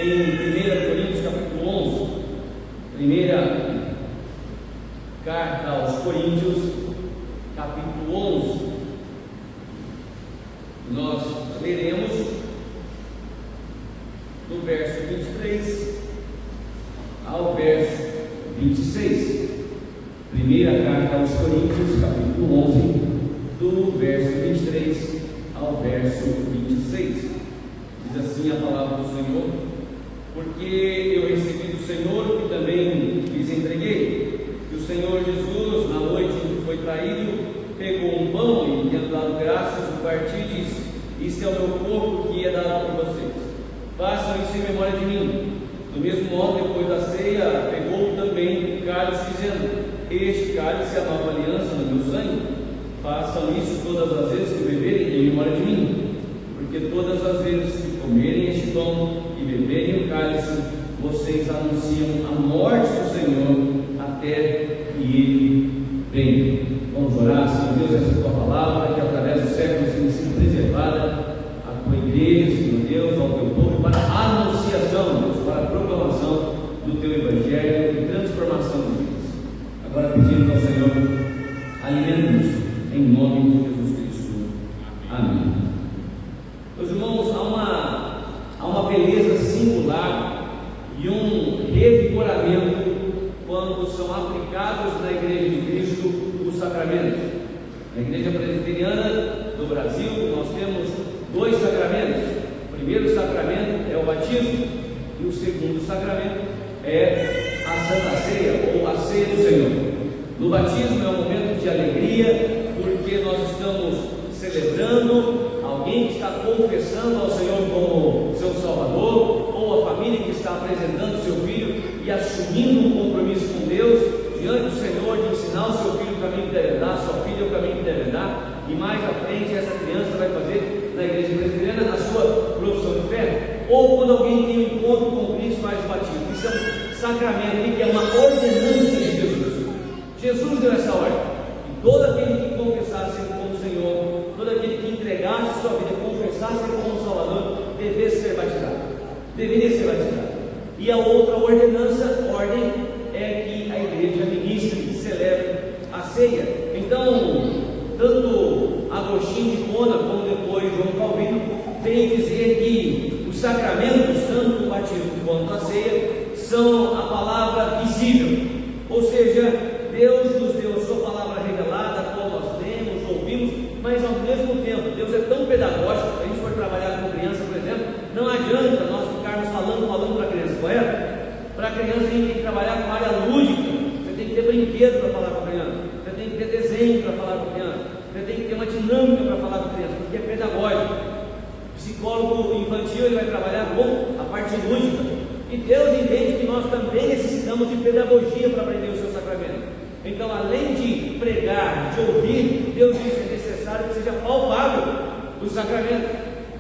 em 1 Coríntios capítulo 11, primeira carta aos Coríntios, capítulo 11, nós leremos do verso 23 ao verso 26. Primeira carta aos Coríntios, capítulo 11, do verso 23 ao verso 26. Diz assim a palavra do Senhor: porque eu recebi do Senhor que também lhes entreguei, que o Senhor Jesus, na noite em que foi traído, pegou um pão e, tendo dado graças, o partiu e disse: isto é o meu corpo que é dado por vocês, façam isso em memória de mim. Do mesmo modo, depois da ceia, pegou também o cálice, dizendo: este cálice é a nova aliança no meu sangue, façam isso todas as vezes que beberem em memória de mim. Porque todas as vezes que comerem este pão e beberem o cálice, vocês anunciam a morte do Senhor até que Ele venha. Vamos orar. Senhor Deus, essa é a tua palavra, que através dos séculos tem sido preservada a tua igreja, Senhor Deus, ao teu povo, para a anunciação, Deus, para a proclamação do teu evangelho e transformação de vidas. Agora pedimos ao Senhor, alimente-nos em nome de Jesus Cristo. Amém. Meus irmãos, há uma beleza singular e um revigoramento quando são aplicados na Igreja de Cristo os sacramentos. Na Igreja Presbiteriana do Brasil, nós temos dois sacramentos. O primeiro sacramento é o batismo e o segundo sacramento é a Santa Ceia, ou a Ceia do Senhor. No batismo é um momento de alegria, porque nós estamos celebrando alguém que está confessando ao Senhor como seu Salvador, ou a família que está apresentando seu filho e assumindo um compromisso com Deus diante do Senhor, de ensinar o seu filho o caminho que deve andar, sua filha o caminho que deve andar, e mais à frente essa criança vai fazer na Igreja Presbiteriana a sua profissão de fé. Ou quando alguém tem um encontro com Cristo, faz o batismo. Isso é um sacramento, que é uma ordenança de Jesus. Jesus deu essa ordem: que todo aquele que confessasse Ele como Senhor, todo aquele que entregasse sua vida, confessasse Ele como Salvador, deveria ser batizado. E a outra ordem é que a igreja ministre e celebre a ceia. Então, tanto Agostinho de Hipona como depois João Calvino vem dizer que os sacramentos, tanto o batismo quanto a ceia, são a palavra visível, ou seja, Deus nos deu a sua palavra revelada, como nós lemos, ouvimos, mas ao mesmo tempo, Deus é tão pedagógico. Se a gente for trabalhar com criança, por exemplo, não adianta nós ficarmos falando para a criança, correto? Para a criança a gente tem que trabalhar com a área lúdica. Você tem que ter brinquedo para falar com a criança, você tem que ter desenho para falar com a criança, você tem que ter uma dinâmica para falar com a criança, porque é pedagógico. O psicólogo infantil, ele vai trabalhar com a parte lúdica. E Deus entende que nós também necessitamos de pedagogia para aprender o seu sacramento. Então, além de pregar, de ouvir, Deus diz que é necessário que seja palpável o sacramento.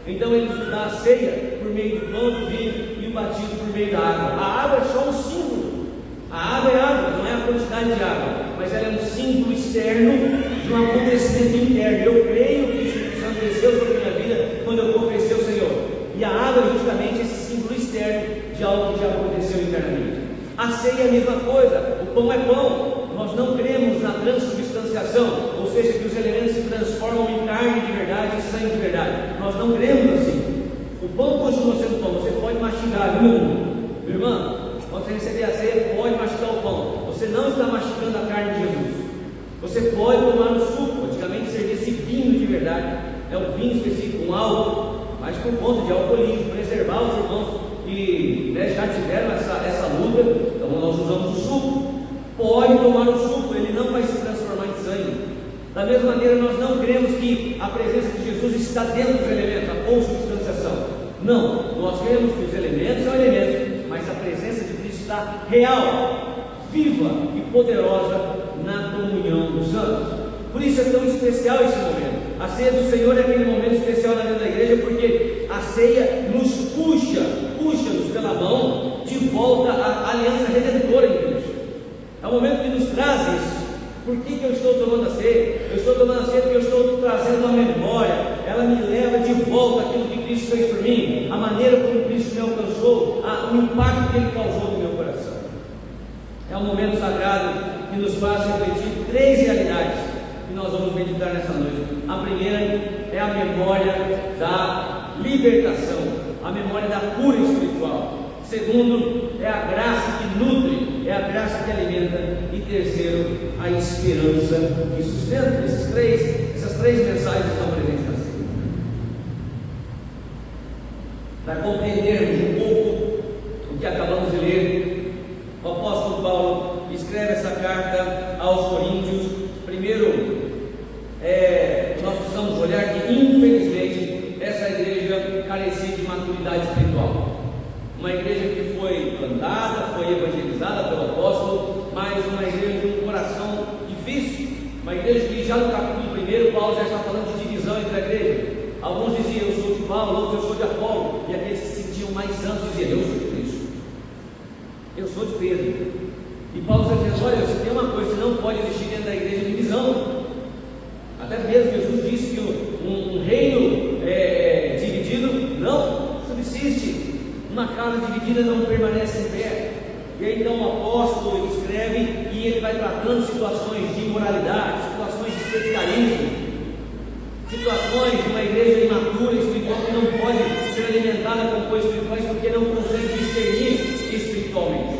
Então, Ele nos dá a ceia por meio do pão, do vinho, e o batismo por meio da água. A água é só um símbolo. A água é água, não é a quantidade de água, mas ela é um símbolo externo de um acontecimento interno. Eu creio que o Espírito Santo desceu sobre a minha vida quando eu confessei o Senhor. E a água é justamente esse símbolo externo de algo que já aconteceu internamente. A ceia é a mesma coisa. O pão é pão. Nós não cremos na transubstanciação, ou seja, que os elementos se transformam em carne de verdade e sangue de verdade. Nós não cremos assim. O pão continua sendo pão. Você pode mastigar, viu, meu irmão? Quando você receber a ceia, pode mastigar o pão. Você não está mastigando a carne de Jesus. Você pode tomar um suco. Antigamente servia esse vinho de verdade. É um vinho específico, um álcool, mas por conta de alcoolismo, preservar os irmãos que já tiveram essa luta. Então nós usamos o suco. Pode tomar o suco, ele não vai se transformar em sangue. Da mesma maneira, nós não cremos que a presença de Jesus está dentro dos elementos, a consubstanciação. Não, nós cremos que os elementos são elementos, mas a presença de Cristo está real, viva e poderosa na comunhão dos santos. Por isso é tão especial esse momento. A ceia do Senhor é aquele momento especial na vida da igreja, porque a ceia nos puxa-nos pela mão de volta à aliança redentora em Cristo. É o momento que nos traz isso. Por que eu estou tomando a ceia? Eu estou tomando a ceia porque eu estou trazendo uma memória. Ela me leva de volta aquilo que Cristo fez por mim, a maneira como que Cristo me alcançou, o impacto que Ele causou no meu coração. É um momento sagrado que nos faz refletir 3 realidades que nós vamos meditar nessa noite. A primeira é a memória da libertação, a memória da cura espiritual. Segundo, é a graça que nutre, é a graça que alimenta. E terceiro, a esperança que sustenta. Essas três mensagens estão presentes na Bíblia. Para compreendermos um pouco o que acabamos de ler, o apóstolo Paulo escreve essa carta aos Coríntios. Primeiro, nós precisamos olhar que, infelizmente, essa igreja carecia de maturidade espiritual. Uma igreja que foi plantada, foi evangelizada pelo apóstolo, mas uma igreja de um coração difícil. Uma igreja que já no capítulo 1, Paulo já está falando de divisão entre a igreja. Alguns diziam: eu sou de Paulo, outros: eu sou de Apolo. E aqueles que se sentiam mais santos diziam: eu sou de Cristo, eu sou de Pedro. E Paulo está dizendo: olha, se tem uma coisa que não pode existir dentro da igreja, divisão. Até mesmo Jesus disse que um reino dividido não subsiste. Uma casa dividida não permanece em pé. E aí então o apóstolo escreve e ele vai tratando situações de imoralidade, situações de sectarismo, situações de uma igreja imatura espiritual que não pode ser alimentada com coisas espirituais porque não consegue discernir espiritualmente.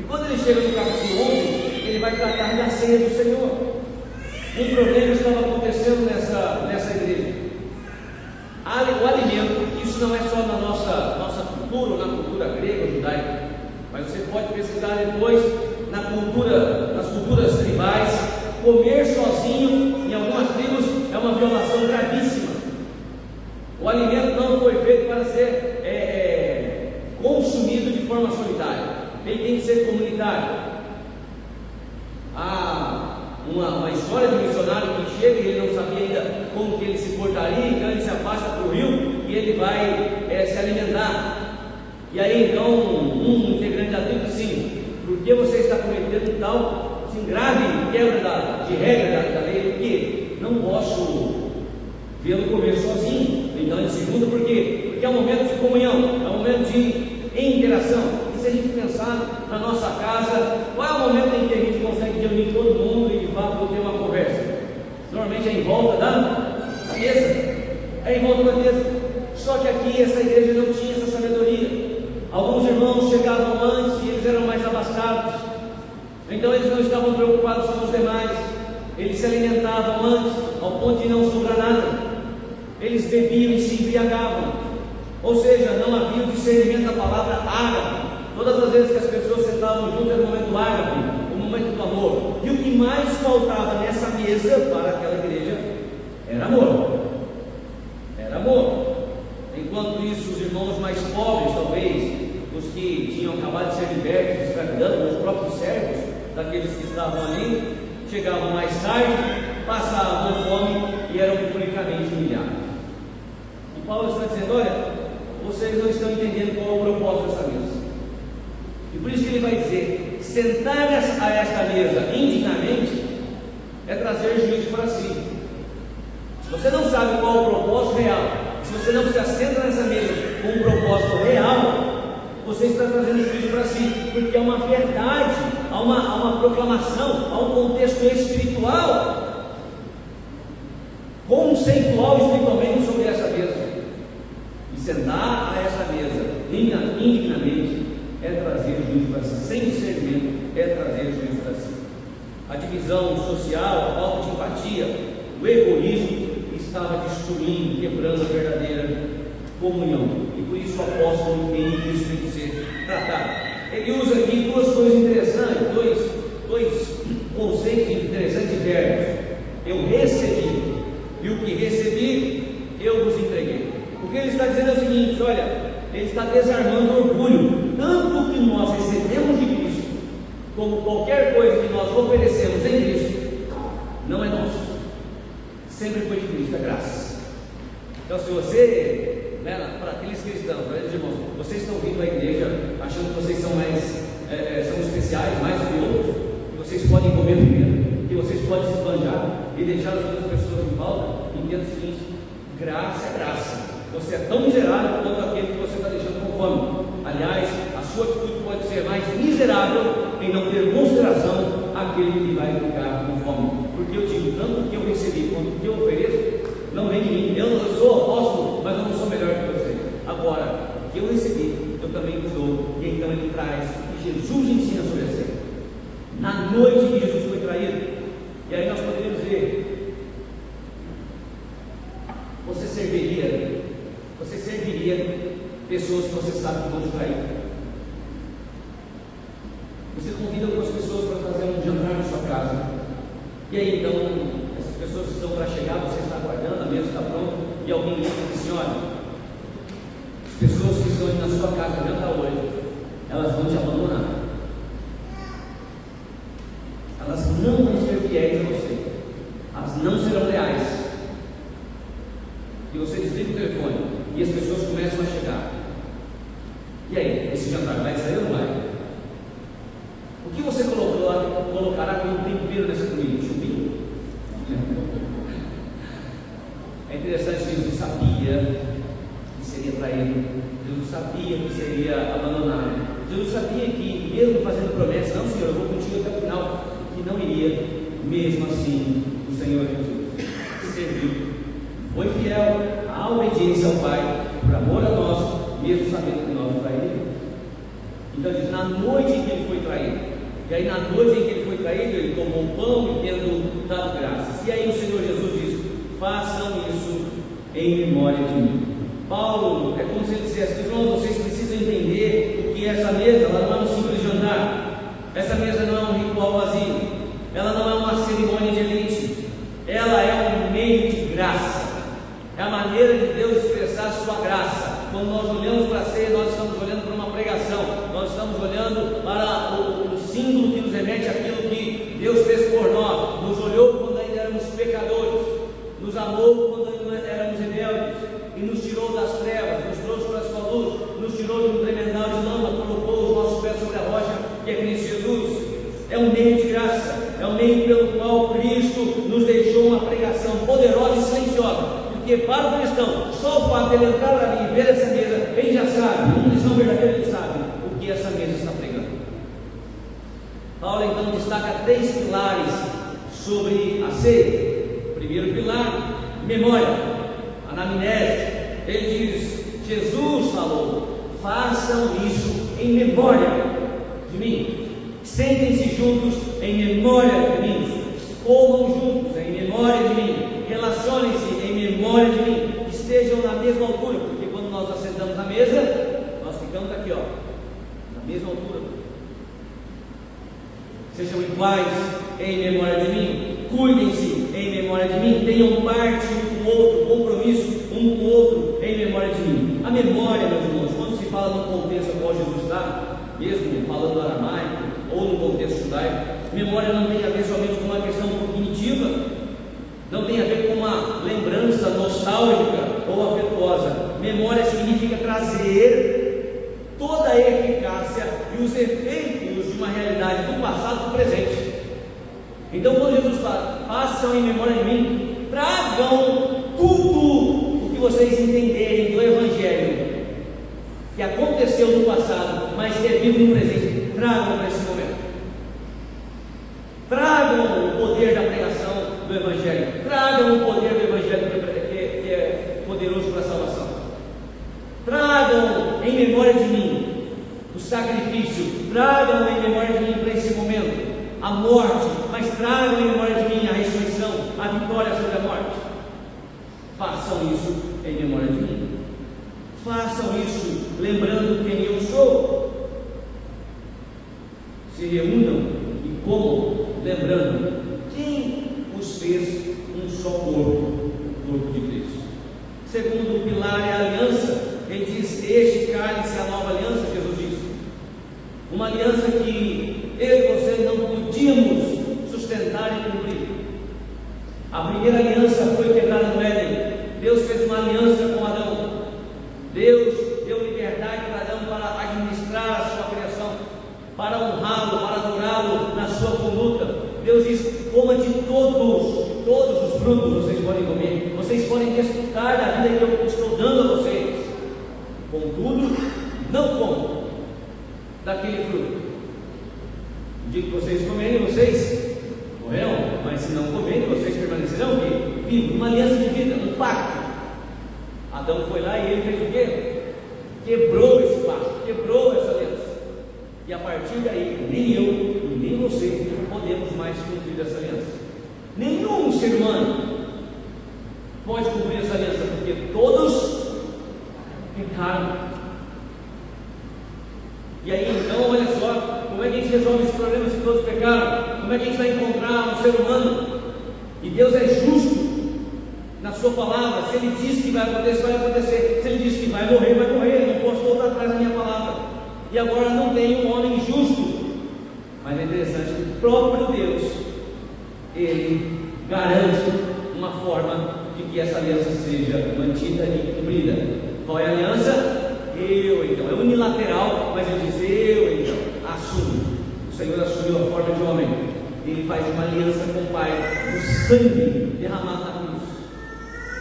E quando ele chega no capítulo 11, ele vai tratar da ceia do Senhor. Um problema estava acontecendo nessa igreja. O alimento, isso não é só na nossa cultura, ou na cultura grega ou judaica, mas você pode pesquisar depois nas culturas tribais. Comer sozinho em algumas tribos é uma violação gravíssima. O alimento não foi feito para ser consumido de forma solitária, ele tem que ser comunitário. Há uma história de um missionário que chega e ele não sabia ainda como que ele se portaria, então ele se afasta para o rio e ele vai se alimentar. E aí então um integrante da tribo diz assim: por que você está cometendo tal grave quebra de regra da lei? Porque não posso vê-lo comer sozinho. Então ele pergunta por quê? Porque é um momento de comunhão, é um momento de interação. E se a gente pensar na nossa casa, qual é o momento em que a gente consegue reunir todo mundo e de fato ter uma conversa? Normalmente é em volta da mesa. É em volta da mesa. Só que aqui essa igreja não tinha essa sabedoria. Alguns irmãos chegavam antes e eles eram mais abastados, então eles não estavam preocupados com os demais. Eles se alimentavam antes, ao ponto de não sobrar nada. Eles bebiam e se embriagavam. Ou seja, não havia o discernimento da palavra ágape. Todas as vezes que as pessoas sentavam juntas era o momento ágape, o momento do amor. E o que mais faltava nessa mesa para aquela igreja era amor. Era amor. Enquanto isso, os irmãos mais pobres, talvez, os que tinham acabado de ser libertos de escravidão, os próprios servos daqueles que estavam ali, chegavam mais tarde, passavam fome e eram publicamente humilhados. E Paulo está dizendo: olha, vocês não estão entendendo qual é o propósito dessa mesa. E por isso que ele vai dizer: sentar a esta mesa indignamente é trazer juízo para si. Se você não sabe qual é o propósito real, se você não se assenta nessa mesa com um propósito real, você está trazendo juízo para si, porque é uma verdade, há uma proclamação, há um contexto espiritual, conceitual espiritualmente sobre essa mesa. E sentar a essa mesa indignamente é trazer juízo para si, sem discernimento é trazer juízo para si. A divisão social, a falta de empatia, o egoísmo estava destruindo, quebrando a verdadeira comunhão. E por isso o apóstolo entende que isso tem que ser tratado. Ele usa aqui duas coisas interessantes, dois conceitos interessantes de verbos. Eu recebi, e o que recebi, eu vos entreguei. O que ele está dizendo é o seguinte: olha, ele está desarmando o orgulho. Tanto que nós recebemos de Cristo, como qualquer coisa que nós oferecemos em Cristo, não é nosso. Sempre foi de Cristo, é graça. Então, se você, para aqueles cristãos, para aqueles irmãos, vocês estão vindo à igreja achando que vocês são são especiais, mais do que outros, que vocês podem comer primeiro, que vocês podem se esbanjar e deixar as outras pessoas em falta, entenda o seguinte: graça é graça. Você é tão miserável quanto aquele que você está deixando fome. Aliás, a sua atitude pode ser mais miserável em não ter consideração àquele que vai ficar com fome. Porque eu digo, tanto que eu recebi quanto que eu ofereço, não vem de mim. Eu sou apóstolo, mas eu não sou melhor que você. Agora, o que eu recebi, eu também vos dou. E então ele traz o que Jesus ensina sobre a ceia. Na noite que Jesus foi traído, e aí nós poderíamos dizer: você serviria pessoas que você sabe que vão te trair. Você convida algumas pessoas para fazer um jantar na sua casa, e aí então essas pessoas estão para chegar, você está aguardando, a mesa está pronta, e alguém entra e diz assim: olha, as pessoas que estão na sua casa jantar hoje, elas vão te abandonar, elas não vão ser fiéis a você, elas não serão leais. E você desliga o telefone e as pessoas começam a chegar. E aí, esse jantar vai sair ou não vai? O que você colocará como tempero nessa comida? Chupinho? É interessante que Jesus sabia que seria traído, Jesus sabia que seria abandonado, Jesus sabia que, mesmo fazendo promessa, não, Senhor, eu vou contigo até o final, que não iria. Mesmo assim, o Senhor Jesus serviu, foi fiel à obediência ao Pai, por amor a nós, mesmo sabendo que nós o trairíamos. Então diz, na noite em que ele foi traído, e aí na noite em que ele foi traído, ele tomou o pão e tendo dado graças, e aí o Senhor Jesus diz: façam isso em memória de mim. Paulo, é como se ele dissesse: irmãos, vocês precisam entender o que é essa mesa. Ela não é um simples jantar, essa mesa não é um ritual vazio, ela não é uma cerimônia de elite, ela é um meio de graça, é a maneira de Deus expressar a sua graça. Quando nós olhamos para a ceia, nós estamos olhando para uma pregação, nós estamos olhando para o símbolo que nos remete àquilo que Deus fez por nós, nos olhou quando ainda éramos pecadores, nos amou quando ainda éramos rebeldes, e nos tirou das trevas, nos trouxe para a sua luz, nos tirou de um tremendal de lama, colocou os nossos pés sobre a rocha, que é Cristo Jesus. É um meio de graça, é um meio pelo qual Cristo nos deixou uma pregação poderosa e silenciosa. Porque para o cristão, só o fato de ele entrar ali e ver essa mesa, ele já sabe, um cristão verdadeiro, ele sabe o que essa mesa está pregando. Paulo então destaca 3 pilares sobre a ceia. Primeiro pilar, memória, anamnese. Ele diz: Jesus falou, façam isso em memória de mim. Sentem-se juntos em memória de mim. Comam juntos em memória de mim. Relacionem-se em memória de mim. Estejam na mesma altura, porque quando nós assentamos à mesa, nós ficamos aqui, ó, na mesma altura. Sejam iguais em memória de mim. Cuidem-se em memória de mim. Tenham parte um com o outro, compromisso um com o outro em memória de mim. A memória, meus irmãos, quando se fala no contexto ao qual Jesus está, mesmo falando aramaico ou no contexto judaico, memória não tem a ver somente com uma questão cognitiva, não tem a ver com uma lembrança nostálgica ou afetuosa. Memória significa trazer toda a eficácia e os efeitos de uma realidade do passado para o presente. Então, quando Jesus fala, façam em memória de mim, tragam tudo o que vocês entenderem do Evangelho que aconteceu no passado, mas que é vivo no presente, tragam para esse momento. Tragam o poder da pregação do Evangelho, tragam o poder do Evangelho que é poderoso para a salvação. Tragam em memória de mim o sacrifício, tragam em memória de mim para esse momento a morte, mas tragam em memória de mim a ressurreição, a vitória sobre a morte. Façam isso em memória de mim. Façam isso lembrando quem eu sou. Se reúnam e comam, lembrando quem os fez um só corpo, o corpo de Cristo. Segundo pilar é a aliança. Ele diz: este cálice é a nova aliança, Jesus disse. Uma aliança que eu e você não podíamos sustentar e cumprir. A primeira aliança foi quebrada no Éden. Deus fez uma aliança com Adão. Deus deu liberdade para Adão para administrar a sua criação, para honrá-lo, para adorá-lo na sua conduta. Deus diz: coma de todos os frutos vocês podem comer, vocês podem desfrutar da vida que eu estou dando a vocês. Contudo, não comam daquele fruto. No dia que vocês comerem, vocês morrerão, mas se não comerem, vocês permanecerão vivos. Uma aliança de vida, um pacto. Adão foi lá e ele fez o quê? Quebrou esse pacto, quebrou essa aliança. E a partir daí, nem eu e nem você podemos mais cumprir essa aliança. Nenhum ser humano pode cumprir essa aliança, porque todos pecaram. E aí então, olha só, como é que a gente resolve esse problema se todos pecaram? Como é que a gente vai encontrar um ser humano? E Deus é justo na sua palavra. Se Ele diz que vai acontecer, vai acontecer. Se Ele diz que vai morrer, vai morrer. Não posso voltar atrás da minha palavra. E agora não tem um homem justo. Mas é interessante que o próprio Deus, Ele garante uma forma de que essa aliança seja mantida e cumprida. Qual é a aliança? Eu então, é unilateral, mas Ele diz, eu então, assumo. O Senhor assumiu a forma de homem. Ele faz uma aliança com o Pai, o sangue derramado na cruz.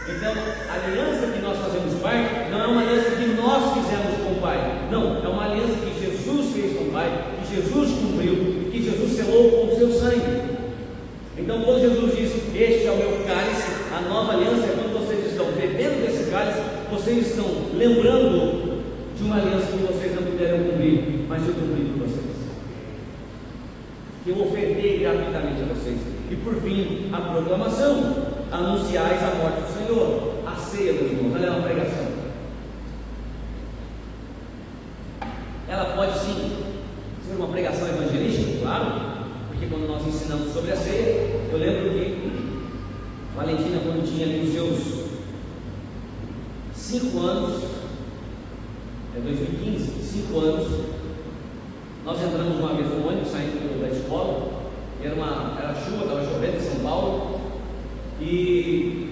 Então, a aliança que nós fazemos parte, não é uma aliança que nós fizemos com o Pai, não, é uma aliança que Jesus fez com o Pai, que Jesus cumpriu, e que Jesus selou com o seu sangue. Então, quando Jesus diz, este é o meu cálice, a nova aliança é quando vocês estão bebendo desse cálice, vocês estão lembrando de uma aliança que vocês não puderam cumprir, mas eu cumpri por vocês, que eu ofertei gratuitamente a vocês. E por fim, a proclamação: anunciais a morte do Senhor. A ceia, meus irmãos, ela é uma pregação. Ela pode sim ser uma pregação evangelística, claro, porque quando nós ensinamos sobre a ceia, eu lembro que Valentina, quando tinha ali os seus 5 anos, 2015, 5 anos, nós entramos uma vez no ônibus saindo da escola, era chuva, estava chovendo em São Paulo, e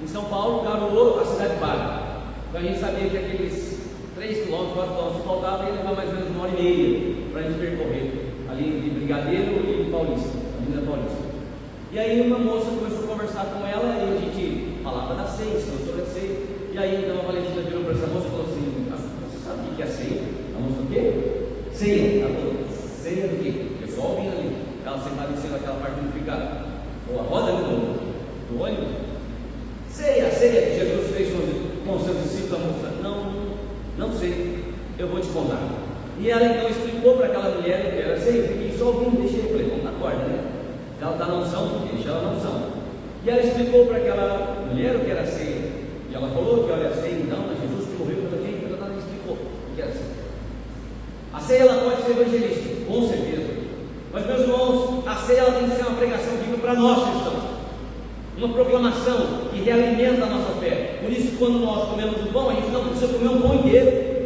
em São Paulo garoou, a cidade para. Então a gente sabia que aqueles 3 km, 4 km que faltavam ia levar mais ou menos 1h30 para a gente percorrer, ali de Brigadeiro e Paulista, Avenida Paulista. E aí uma moça começou a conversar com ela, e a gente falava da ceia, sobre a ceia, e aí então a Valentina virou para essa moça e falou assim: você sabe o que é a ceia? A moça, o quê? Ceia. Ela falou, ceia do quê? O pessoal vindo ali, ela sentada em cima daquela parte onde fica a roda do ônibus. Ceia que Jesus fez com os seus discípulos. A moça, não sei, eu vou te contar. E ela então explicou para aquela mulher que era ceia. Eu fiquei só ouvindo, deixei, eu falei, vamos na corda, né? Ela está na unção, deixa ela na unção. E ela explicou para aquela mulher o que era ceia. E ela falou que, olha, a ceia então, Jesus que morreu pela gente, ela explicou o que era ceia. A ceia ela pode ser evangelística, com certeza. Mas, meus irmãos, a ceia ela tem que ser uma pregação viva para nós cristãos, uma proclamação que realimenta a nossa fé. Por isso, quando nós comemos o pão, a gente não precisa comer um pão inteiro.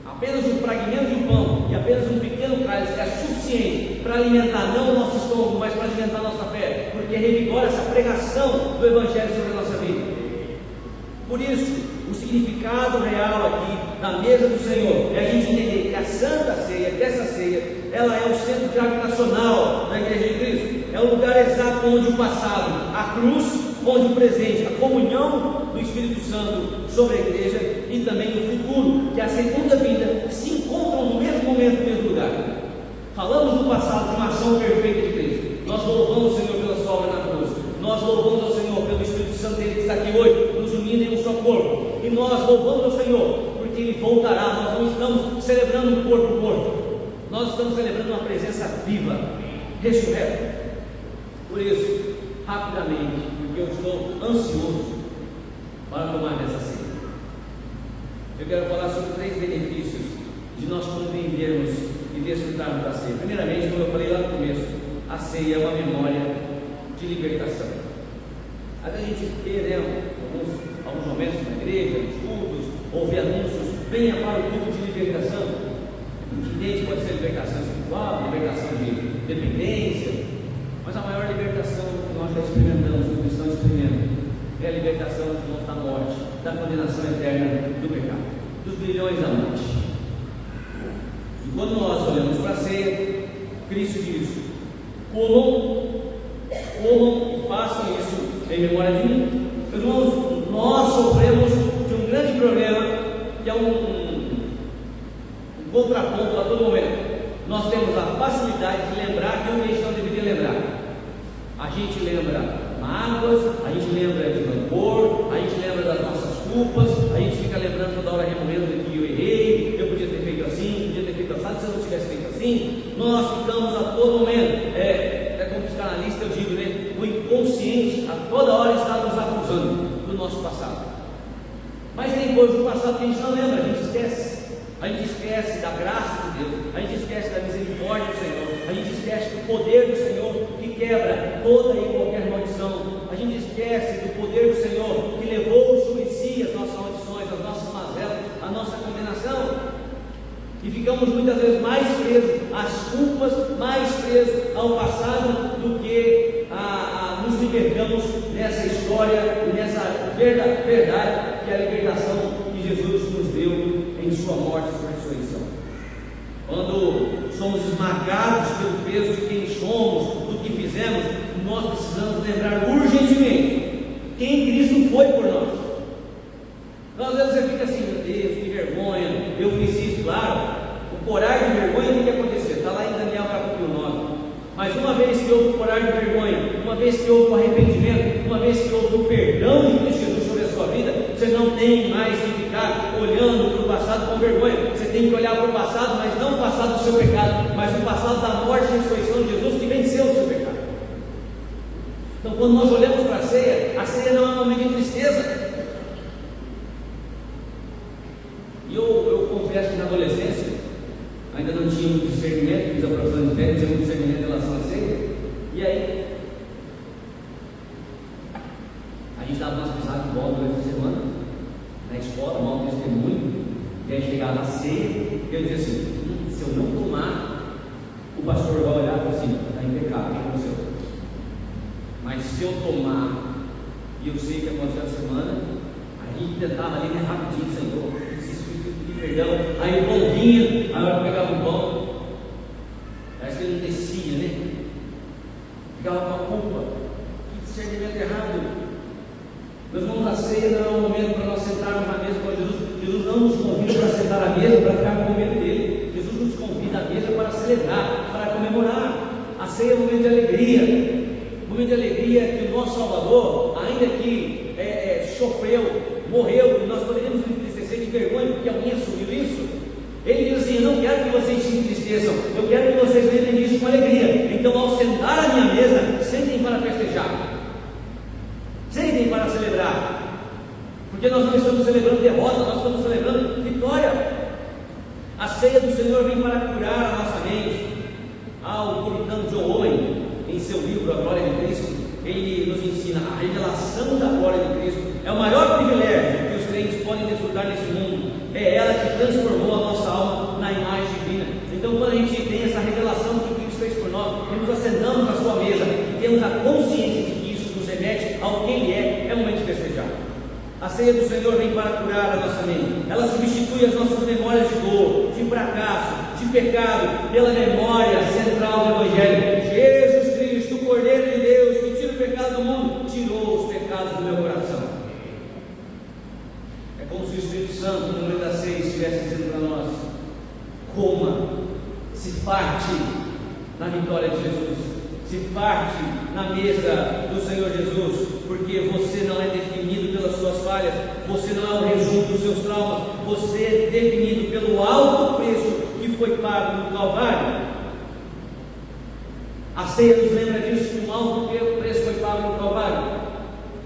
Apenas um fragmento de um pão e apenas um pequeno cálice é suficiente para alimentar não o nosso estômago, mas para alimentar a nossa fé, porque revigora essa pregação do Evangelho sobre a nossa vida. Por isso, o significado real aqui na mesa do Senhor é a gente entender que a Santa Ceia, que essa ceia, ela é o centro gravitacional da Igreja de Cristo. É o lugar exato onde o passado, a cruz, onde o presente, a comunhão do Espírito Santo sobre a igreja e também o futuro, que é a segunda vinda, se encontram no mesmo momento, no mesmo lugar. Falamos no passado de uma ação perfeita de Cristo. Nós louvamos o Senhor pela sua obra na cruz. Nós louvamos ao Senhor pelo Espírito Santo dele que está aqui hoje, nos unindo em um só corpo. E nós louvamos ao Senhor porque Ele voltará. Nós não estamos celebrando um corpo morto, nós estamos celebrando uma presença viva, ressurreta. Por isso, rapidamente, porque eu estou ansioso para tomar dessa ceia, eu quero falar sobre 3 benefícios de nós compreendermos e desfrutarmos da ceia. Primeiramente, como eu falei lá no começo, a ceia é uma memória de libertação. Às vezes a gente vê, né, alguns momentos na igreja, nos cultos, ouve anúncios, venha para o culto de libertação. Entende? Pode ser libertação espiritual, libertação de dependência, mas a maior libertação que nós já experimentamos, que os cristãos experimentam, é a libertação da morte, da condenação eterna do pecado, dos grilhões da morte. E quando nós olhamos para a ceia, Cristo diz: comam e façam isso em memória de mim. Meus irmãos, nós sofremos de um grande problema, que é contraponto a todo momento. Nós temos a facilidade de lembrar aquilo que a gente não deveria lembrar. A gente lembra mágoas, a gente lembra de rancor, a gente lembra das nossas culpas, a gente fica lembrando toda hora, remoendo que eu errei, eu podia ter feito assim, podia ter feito assado, se eu não tivesse feito assim. Nós ficamos a todo momento, como psicanalista eu digo, né? O inconsciente a toda hora está nos acusando do nosso passado. Mas tem coisas do passado que a gente não lembra, a gente esquece. A gente esquece da graça de Deus, a gente esquece da misericórdia do Senhor, a gente esquece do poder do Senhor que quebra toda e qualquer maldição, a gente esquece do poder do Senhor que levou sobre si as nossas maldições, as nossas mazelas, a nossa condenação, e ficamos muitas vezes mais presos às culpas, mais presos ao passado do que nos libertamos nessa história e nessa verdade que é a libertação que Jesus nos deu em sua morte e sua ressurreição. Quando somos esmagados pelo peso de quem somos, do que fizemos, nós precisamos lembrar urgentemente quem Cristo foi por nós. Então às vezes você fica assim, meu Deus, que vergonha, eu fiz isso. Claro, o corar de vergonha tem que acontecer, está lá em Daniel capítulo 9. Mas uma vez que houve o corar de vergonha, uma vez que houve o arrependimento, uma vez que houve o perdão de Cristo Jesus sobre a sua vida, você não tem mais que ficar olhando para o passado com vergonha. Você tem que olhar para o passado, mas não o passado do seu pecado, mas o passado da morte e ressurreição de Jesus que venceu o seu pecado. Então quando nós olhamos para a ceia não é um momento de tristeza. E eu confesso que na adolescência ainda não tinha muito discernimento, fiz a profissão de fé, não tinha muito discernimento em relação à ceia. E aí a gente dava umas pisadas de bola durante a semana na escola, mal testemunho, e aí chegava a ceia, e eu dizia assim, se eu não tomar, o pastor vai olhar e falar assim, está impecável, o que aconteceu? Mas se eu tomar, e eu sei o que aconteceu essa semana, a gente tentava ali, né, rapidinho, Senhor, pedir perdão, aí o pão vinha, a hora que eu pegava o pão, parece que ele não descia, né? Ficava com a culpa, que discernimento errado. Meus irmãos, a ceia não é um momento para nós sentarmos na mesa com Jesus. Jesus não nos convida para sentar à mesa para ficar com medo dele. Jesus nos convida à mesa para celebrar, para comemorar. A ceia é um momento de alegria. Um momento de alegria que o nosso Salvador, ainda que sofreu, morreu, e nós poderíamos nos entristecer de vergonha porque alguém assumiu isso. Ele diz assim, eu não quero que vocês se entristeçam, eu quero que vocês lembrem disso com alegria. Então ao sentar à minha mesa, sentem para festejar. Sentem para celebrar, porque nós não estamos celebrando derrota, nós estamos celebrando vitória. A ceia do Senhor vem para curar a nossa mente. O puritano John Owen, em seu livro A Glória de Cristo, ele nos ensina a revelação da glória de Cristo é o maior privilégio que os crentes podem desfrutar nesse mundo. É ela que transformou a nossa alma na imagem divina. Então quando a gente tem essa revelação que Cristo fez por nós, e nos assentamos na sua mesa e temos a consciência de que isso nos remete ao que Ele é momento de festejar. A ceia do Senhor vem para curar a nossa mente. Ela substitui as nossas memórias de dor, de fracasso, de pecado, pela memória central do Evangelho. Jesus Cristo, o Cordeiro de Deus, que tira o pecado do mundo, tirou os pecados do meu coração. É como se o Espírito Santo, no momento da ceia, estivesse dizendo para nós: coma, se farte na vitória de Jesus, se farte na mesa do Senhor Jesus, porque você não é definido pelas suas falhas, você não é o resumo dos seus traumas, você é definido pelo alto preço que foi pago no Calvário. A ceia nos lembra disso, que um alto preço foi pago no Calvário.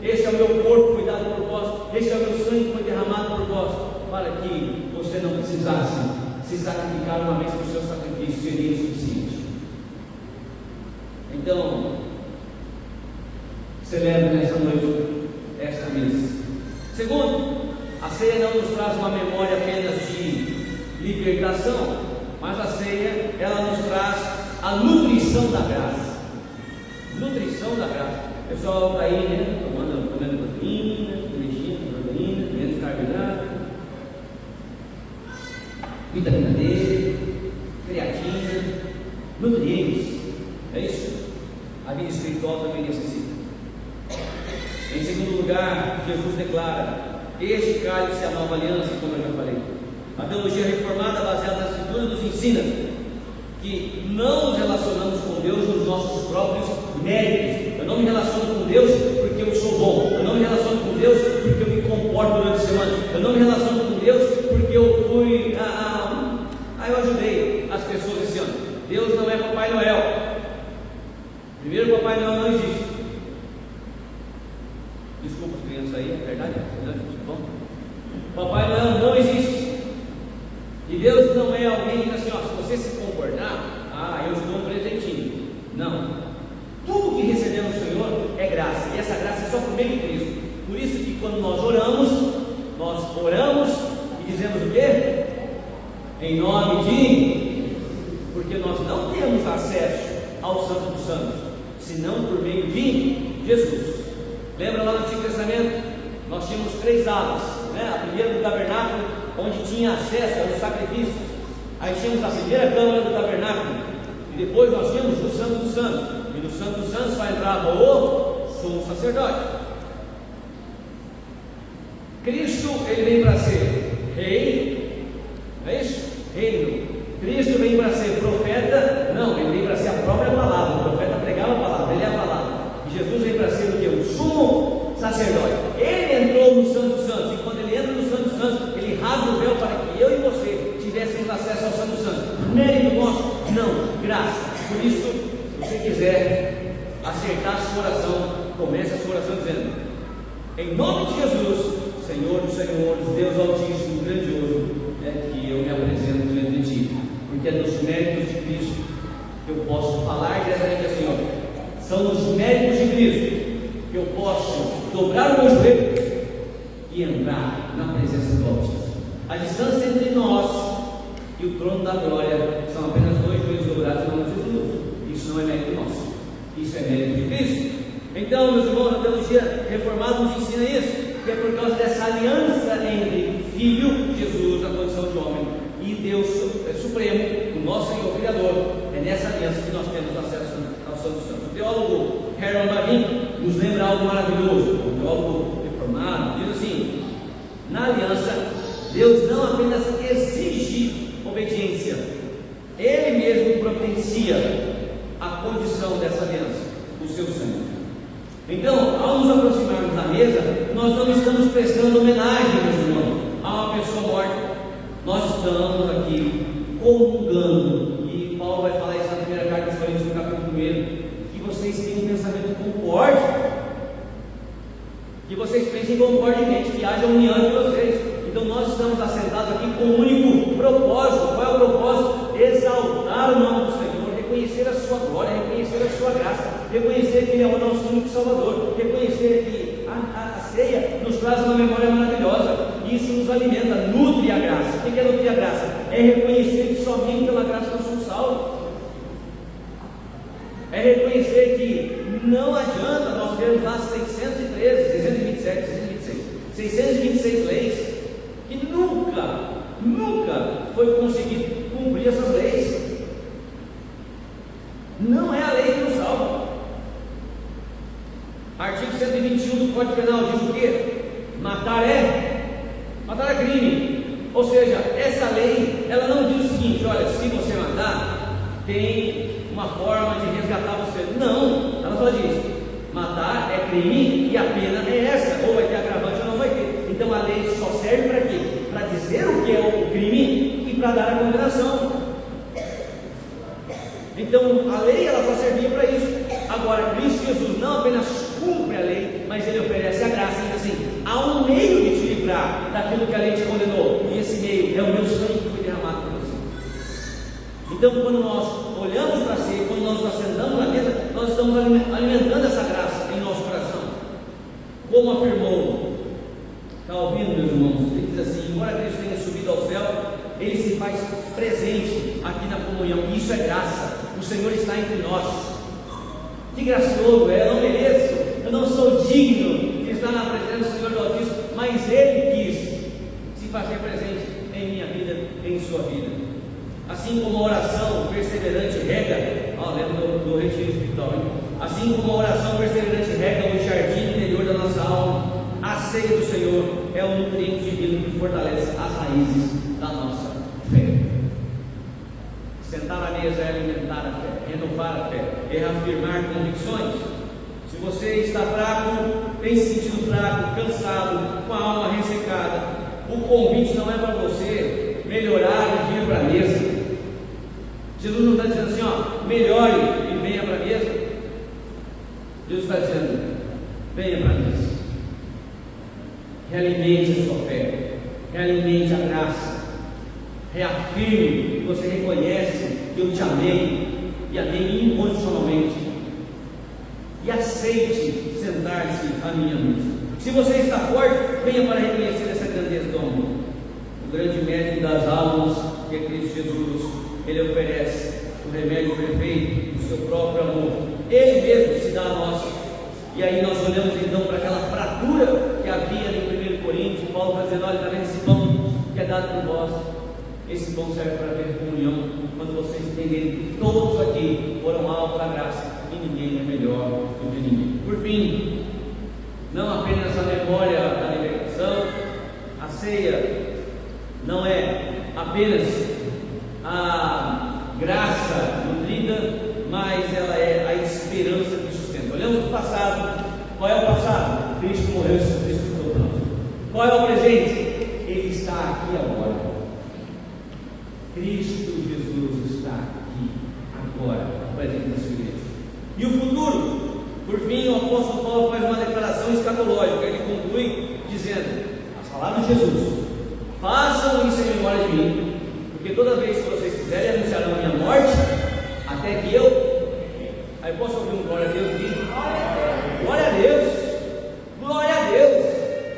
Esse é o meu corpo que foi dado por vós, esse é o meu sangue que foi derramado por vós, para que você não precisasse se sacrificar uma vez que o seu sacrifício seria insuficiente. Então, celebre nessa noite esta mesa. Segundo, a ceia não nos traz uma memória apenas de libertação, mas a ceia, ela nos traz a nutrição da graça. Nutrição da graça. O pessoal está aí, né, comendo proteína, mexendo proteína, menos carboidrato, vitamina D, creatina, nutrientes. É isso? A vida espiritual também necessita. Em segundo lugar, Jesus declara: este cálice é a nova aliança, como eu já falei. A teologia reformada, baseada nas Escrituras, ensina que não nos relacionamos com Deus nos nossos próprios méritos. Eu não me relaciono com Deus porque eu sou bom. Eu não me relaciono com Deus porque eu me comporto durante a semana. Eu não me relaciono com Deus porque eu fui eu ajudei as pessoas esse ano. Deus não é Papai Noel. Primeiro, Papai Noel não existe. Desculpa as crianças aí, é verdade? Bom? Papai Noel não existe. E Deus não é alguém que diz assim, se você se comportar, eu te dou um presentinho. Não. Tudo que recebemos do Senhor é graça. E essa graça é só por meio de Cristo. Por isso que quando nós oramos e dizemos o quê? Em nome de... Porque nós não temos acesso ao Santo dos Santos, senão por meio de Jesus. Lembra lá no Antigo Testamento? Nós tínhamos 3 alas, né? A primeira do tabernáculo, onde tinha acesso aos sacrifícios. Aí tínhamos a primeira câmara do tabernáculo, e depois nós tínhamos o Santo dos Santos. E no Santo dos Santos só entrava o sumo sacerdote. Cristo, ele vem para ser rei, não é isso? Reino. Cristo vem para ser profeta? Não, ele vem para ser a própria palavra. O profeta pregava a palavra, ele é a palavra. E Jesus vem para ser o que? O sumo sacerdote. Ele entrou no Santo dos Santos, e quando ele entra no Santo dos Santos, ele rasga o véu para que eu e você tivéssemos acesso ao Santo dos Santos. Mérito nosso? Não, graça. Por isso, se você quiser acertar a sua oração, comece a sua oração dizendo: em nome de Jesus, Senhor dos Senhores, Deus Altíssimo, grandioso, é que eu me apresento diante de Ti, porque é nos méritos de Cristo que eu posso falar diretamente assim, são nos méritos de Cristo que eu posso dobrar o meu joelho e entrar na presença do Altíssimo. A distância entre nós e o trono da glória são apenas 2 joelhos dobrados em nome de Jesus. Isso não é mérito nosso, isso é mérito de Cristo. Então, meus irmãos, a teologia reformada nos ensina isso, que é por causa dessa aliança entre o Filho, Jesus, na condição de homem, e Deus Supremo, o nosso Senhor Criador. É nessa aliança que nós temos acesso ao Santo Santo. O teólogo Herman Bavinck nos lembra algo maravilhoso. O teólogo reformado diz assim: na aliança, Deus não apenas exige obediência, Ele mesmo providencia a condição dessa aliança, o seu sangue. Então, ao nos aproximarmos da mesa, nós não estamos prestando homenagem, meus irmãos, a uma pessoa morta. Nós estamos aqui comungando, e Paulo vai falar isso na primeira carta dos Coríntios, no capítulo 1, que vocês tenham um pensamento concorde, que vocês pensem concordemente, que haja união entre vocês. Então nós estamos assentados aqui com um único propósito. Qual é o propósito? Exaltar o nome do Senhor, reconhecer a sua glória, reconhecer a sua graça, reconhecer que Ele é o nosso único Salvador, reconhecer que a ceia nos traz uma memória maravilhosa. Isso nos alimenta, nutre a graça. O que é nutrir a graça? É reconhecer que somente pela graça nós somos salvos. É reconhecer que não adianta nós termos lá 626 leis, que nunca foi conseguido cumprir essas leis. Não é a lei que nos salva. Artigo 121 do Código Penal diz o quê? Matar é crime. Ou seja, essa lei, ela não diz o seguinte: olha, se você matar, tem uma forma de resgatar você. Não, ela só diz: matar é crime e a pena é essa, ou vai ter agravante ou não vai ter. Então a lei só serve para quê? Para dizer o que é o crime e para dar a condenação. Então a lei, ela só servia para isso. Agora, Cristo Jesus não apenas cumpre a lei, mas Ele oferece a graça. Ele diz assim: há um meio de te livrar daquilo que a lei te condenou, e esse meio é o meu sangue que foi derramado por você. Então, quando nós olhamos para si, quando nós nos assentamos na mesa, nós estamos alimentando essa graça em nosso coração. Como afirmou Calvino, meus irmãos, ele diz assim: embora Cristo tenha subido ao céu, Ele se faz presente aqui na comunhão. Isso é graça. O Senhor está entre nós. Que gracioso é! Eu não mereço, eu não sou digno de estar na presença do Senhor do Altíssimo, mas Ele quis se fazer presente em minha vida, em sua vida. Assim como a oração perseverante rega, lembra do retiro espiritual, hein? Assim como a oração perseverante rega o jardim interior da nossa alma, a ceia do Senhor é o nutriente divino que fortalece as raízes da nossa fé. clareza é alimentar a fé, renovar a fé, é reafirmar convicções. Se você está fraco, tem se sentido fraco, cansado, com a alma ressecada, o convite não é para você melhorar e vir para a mesa. Jesus não está dizendo assim, ó, melhore e venha para a mesa. Jesus está dizendo, venha para a mesa, realimente a sua fé, realimente a graça, reafirme que você reconhece que eu te amei e amei incondicionalmente, e aceite sentar-se à minha mesa. Se você está forte, venha para reconhecer essa grandeza do amor. O grande médico das almas, que é Cristo Jesus, Ele oferece o remédio perfeito, o seu próprio amor. Ele mesmo se dá a nós. E aí nós olhamos então para aquela fratura que havia em 1 Coríntios. Paulo está dizendo, olha, está vendo esse pão que é dado por vós? Esse pão serve para ver comunhão, quando vocês entenderem que todos aqui foram alvos da graça e ninguém é melhor do que ninguém. Por fim, não apenas a memória da libertação, a ceia não é apenas a graça nutrida, mas ela é a esperança que sustenta. Olhamos para o passado. Qual é o passado? Cristo morreu e ressuscitou para nós. Qual é o presente? Ele está aqui agora. Cristo Jesus está aqui agora, presente na sua igreja. E o futuro? Por fim, o apóstolo Paulo faz uma declaração escatológica. Ele conclui dizendo, as palavras de Jesus: façam isso em memória de mim, porque toda vez que vocês fizerem, anunciarão a minha morte, até que eu... Aí posso ouvir um glória a Deus aqui? Glória a Deus! Glória a Deus!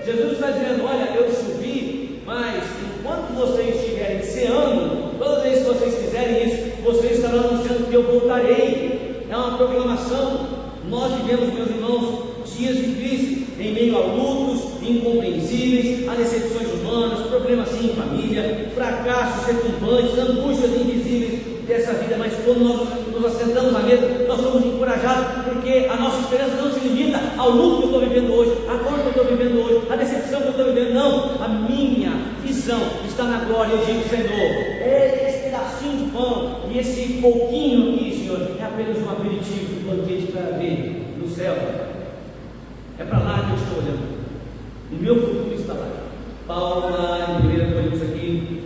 Jesus está dizendo, olha, eu subi, mas enquanto vocês estiverem ceando, toda vez que vocês fizerem isso, vocês estarão anunciando que eu voltarei. É uma proclamação. Nós vivemos, meus irmãos, dias de crise, em meio a lutos incompreensíveis, a decepções humanas, problemas em família, fracassos retumbantes, angústias invisíveis dessa vida. Mas quando nós nos assentamos à mesa, nós somos encorajados, porque a nossa esperança não se limita ao luto que eu estou vivendo hoje, à dor que eu estou vivendo hoje, à decepção que eu estou vivendo. Não, a minha visão está na glória. Eu digo, Senhor, esse pedacinho de pão e esse pouquinho aqui, Senhor, é apenas um aperitivo do banquete para ver no céu. É para lá que eu estou olhando. O meu futuro está lá. Paulo, lá em 1 Coríntios aqui,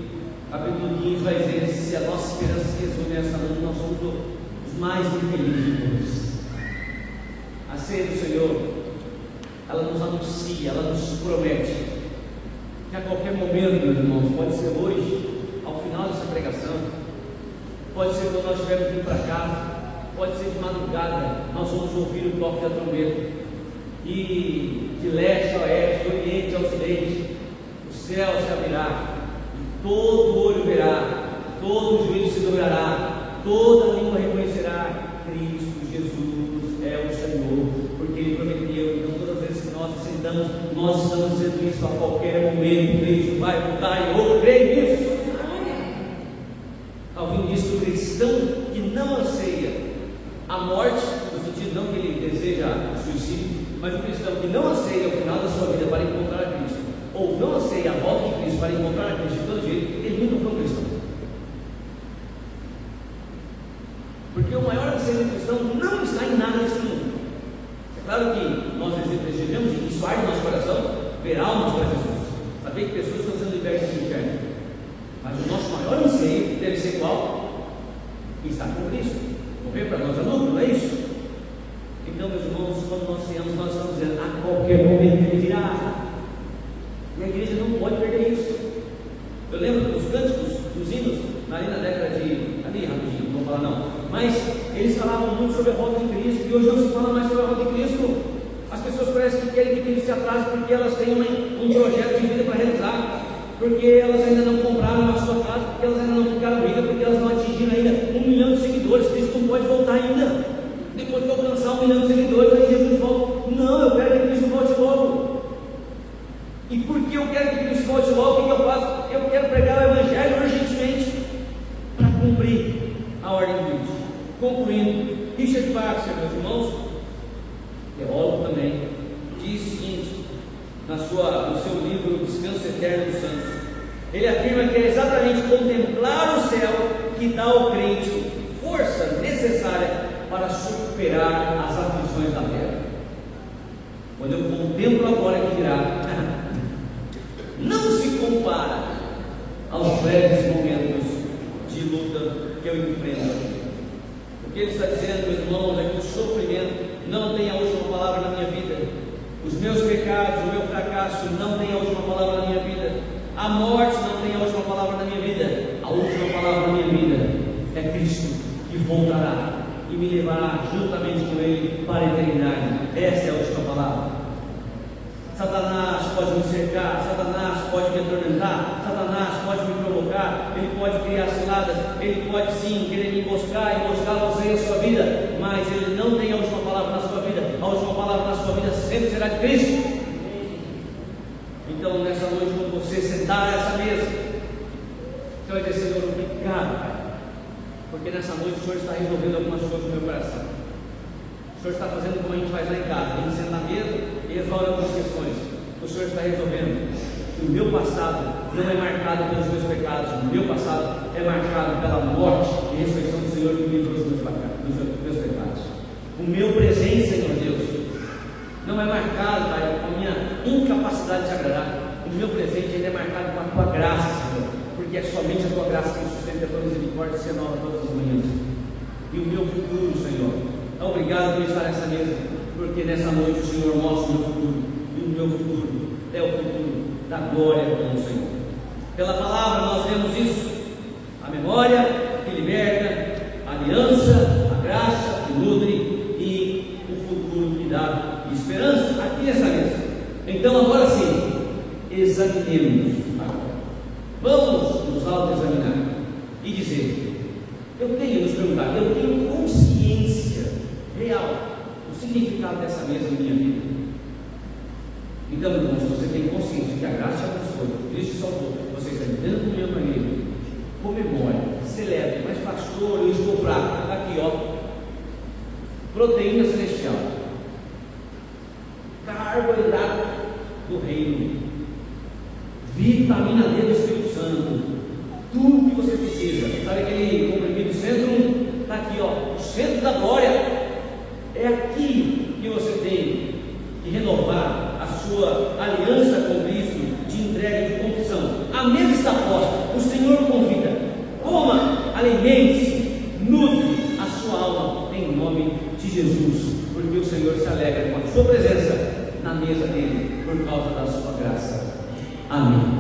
capítulo 15, vai dizer: se a nossa esperança se resume nessa noite, nós somos os mais infelizes de todos. A ceia do Senhor, ela nos anuncia, ela nos promete que a qualquer momento, meus irmãos, pode ser hoje, ao final dessa pregação, pode ser quando nós estivermos indo para casa, pode ser de madrugada, nós vamos ouvir o toque da trombeta, e de leste a oeste, de oriente a ocidente, o céu se abrirá, e todo olho verá, todo joelho se dobrará, toda língua reconhecerá: Cristo Jesus é o Senhor, porque Ele prometeu. Então, todas as vezes que nós sentamos, nós estamos dizendo isso a qualquer momento: Cristo vai voltar, e eu creio nisso. Alguém disse que o cristão que não anseia a morte, no sentido não que ele deseja suicídio, mas o cristão que não anseia o final da sua vida para encontrar a Cristo, ou não anseia a volta de Cristo para encontrar a Cristo de todo jeito, ele nunca foi um cristão. Porque o maior anseio do cristão não está em nada nesse mundo. É claro que nós desejamos, e isso arde no nosso coração, ver almas para Jesus, saber que pessoas estão sendo libertas do inferno. Mas o nosso maior anseio deve ser qual? Estar com Cristo. Morrer para nós é lucro, não é isso? Então, meus irmãos, quando nós ceamos, nós estamos dizendo: a qualquer momento Ele virá. E a igreja não pode perder isso. Eu lembro dos cânticos, dos hinos, ali na década de... Ali, rapidinho, não vou falar não. Mas eles falavam muito sobre a volta de Cristo, e hoje não se fala mais sobre a volta de Cristo. As pessoas parecem que querem que Cristo se atrase porque elas têm um projeto de vida para realizar, porque elas ainda não compraram a sua casa, porque elas ainda não ficaram ricas, porque elas não atingiram ainda 1 milhão de seguidores. Cristo não pode voltar ainda. Depois de alcançar 1 milhão de seguidores, aí Jesus volta. Não, eu quero que Cristo volte logo. E porque eu quero que Cristo volte logo, o que eu faço? Eu quero pregar o Evangelho urgentemente para cumprir a ordem de Deus. Concluindo, Richard Baxter, meus irmãos, teólogo também, diz o seguinte, no seu livro Descanso Eterno dos Santos. Ele afirma que é exatamente contemplar o céu que dá ao crente força necessária para superar as aflições da terra. Quando eu contemplo a glória que virá, não se compara aos breves momentos de luta que eu enfrento. O que ele está dizendo, meus irmãos, é que o sofrimento não tem a última palavra na minha vida. Os meus pecados, o meu fracasso não tem a última palavra na minha vida. A morte não tem a última palavra na minha vida. A última palavra na minha vida é Cristo, que voltará e me levará juntamente com Ele para a eternidade. Essa é a última palavra. Satanás pode me cercar, Satanás pode me atormentar, Satanás pode me provocar, ele pode criar ciladas, ele pode sim querer me emboscar você e a sua vida, mas ele não tem a última palavra na sua vida. A última palavra na sua vida sempre será de Cristo. Então, nessa noite, quando você sentar nessa mesa, você vai dizer: Senhor, obrigado, Pai, porque nessa noite o Senhor está resolvendo algumas coisas no meu coração. O Senhor está fazendo como a gente faz lá em casa: a gente senta na mesa e resolve algumas questões. O Senhor está resolvendo que o meu passado não é marcado pelos meus pecados, o meu passado é marcado pela morte e ressurreição do Senhor que me livrou dos meus pecados. O meu presente, Senhor Deus, não é marcado, Pai, com a minha incapacidade de agradar. O meu presente ainda é marcado com a Tua graça, Senhor, porque é somente a Tua graça que sustenta a Tua misericórdia e se renova todas as manhãs. E o meu futuro, Senhor, obrigado por estar nessa mesa, porque nessa noite o Senhor mostra o meu futuro, e o meu futuro é o futuro da glória com o Senhor. Pela palavra nós vemos isso: a memória que liberta, a aliança, a graça que nutre e o futuro que dá esperança aqui nessa mesa. Então agora sim, examinemos agora. Vamos nos autoexaminar e dizer: eu tenho consciência real do significado dessa mesa em minha vida. Então, irmãos, se você tem consciência de que a graça te abençoou, Cristo te salvou, você está vivendo com o meu maneiro, comemore, celebre. Mas pastor, eu estou fraco. Está aqui, ó, proteína celestial, carboidrato do reino, vitamina D do Espírito Santo, tudo que você precisa. Sabe aquele comprimido centro? Está aqui, ó, o centro da glória. É aqui que você tem que renovar a sua aliança com Cristo, de entrega, de confissão. A mesa está posta, o Senhor convida: coma, alimente-se, nutre a sua alma em nome de Jesus, porque o Senhor se alegra com a sua presença na mesa dele por causa da sua graça. Amém.